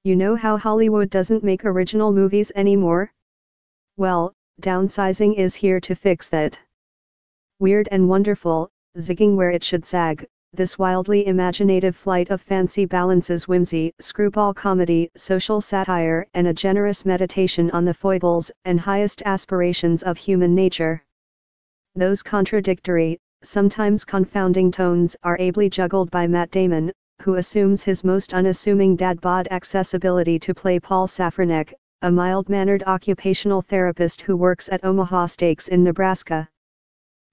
You know how Hollywood doesn't make original movies anymore? Well, Downsizing is here to fix that. Weird and wonderful, zigging where it should zag, this wildly imaginative flight of fancy balances whimsy, screwball comedy, social satire, and a generous meditation on the foibles and highest aspirations of human nature. Those contradictory, sometimes confounding tones are ably juggled by Matt Damon, who assumes his most unassuming dad bod accessibility to play Paul Safranek, a mild-mannered occupational therapist who works at Omaha Steaks in Nebraska.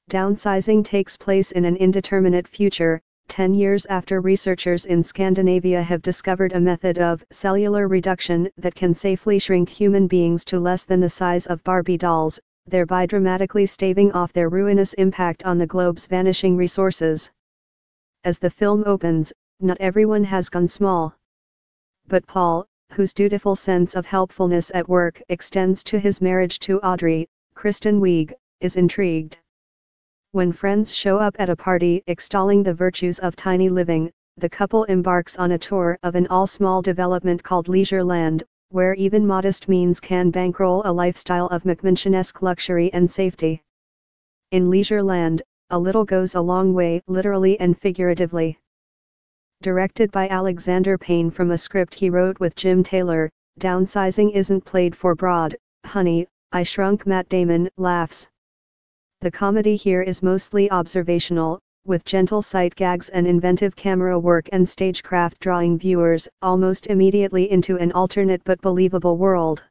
Downsizing takes place in an indeterminate future, 10 years after researchers in Scandinavia have discovered a method of cellular reduction that can safely shrink human beings to less than the size of Barbie dolls, thereby dramatically staving off their ruinous impact on the globe's vanishing resources. As the film opens, not everyone has gone small. But Paul, whose dutiful sense of helpfulness at work extends to his marriage to Audrey, Kristen Wiig, is intrigued. When friends show up at a party extolling the virtues of tiny living, the couple embarks on a tour of an all-small development called Leisure Land, where even modest means can bankroll a lifestyle of McMansionesque luxury and safety. In Leisure Land, a little goes a long way, literally and figuratively. Directed by Alexander Payne from a script he wrote with Jim Taylor, Downsizing isn't played for broad, honey, I shrunk. Matt Damon laughs. The comedy here is mostly observational, with gentle sight gags and inventive camera work and stagecraft drawing viewers almost immediately into an alternate but believable world.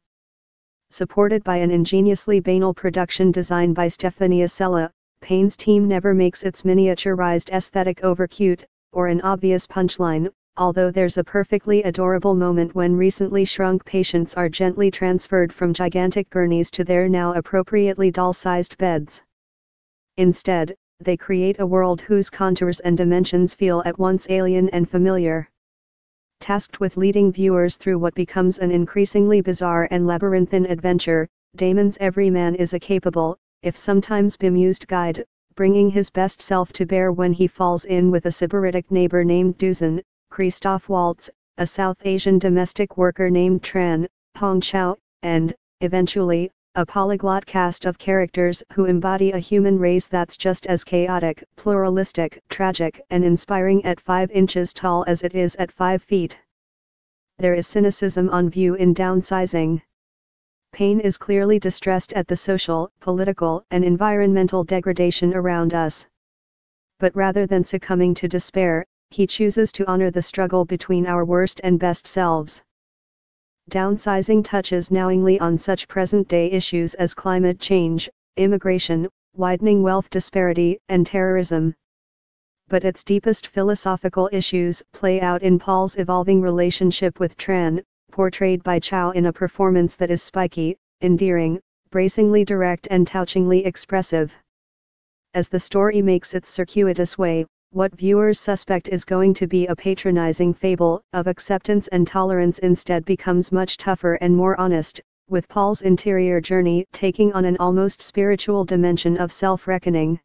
Supported by an ingeniously banal production design by Stefania Sella, Payne's team never makes its miniaturized aesthetic over-cute, or an obvious punchline, although there's a perfectly adorable moment when recently shrunk patients are gently transferred from gigantic gurneys to their now appropriately doll-sized beds. Instead, they create a world whose contours and dimensions feel at once alien and familiar. Tasked with leading viewers through what becomes an increasingly bizarre and labyrinthine adventure, Damon's everyman is a capable, if sometimes bemused guide, bringing his best self to bear when he falls in with a sybaritic neighbor named Dusan, Christoph Waltz, a South Asian domestic worker named Tran, Hong Chao, and, eventually, a polyglot cast of characters who embody a human race that's just as chaotic, pluralistic, tragic, and inspiring at 5 inches tall as it is at 5 feet. There is cynicism on view in Downsizing. Payne is clearly distressed at the social, political, and environmental degradation around us. But rather than succumbing to despair, he chooses to honor the struggle between our worst and best selves. Downsizing touches knowingly on such present-day issues as climate change, immigration, widening wealth disparity, and terrorism. But its deepest philosophical issues play out in Paul's evolving relationship with Tran, portrayed by Chow in a performance that is spiky, endearing, bracingly direct and touchingly expressive. As the story makes its circuitous way, what viewers suspect is going to be a patronizing fable of acceptance and tolerance instead becomes much tougher and more honest, with Paul's interior journey taking on an almost spiritual dimension of self-reckoning.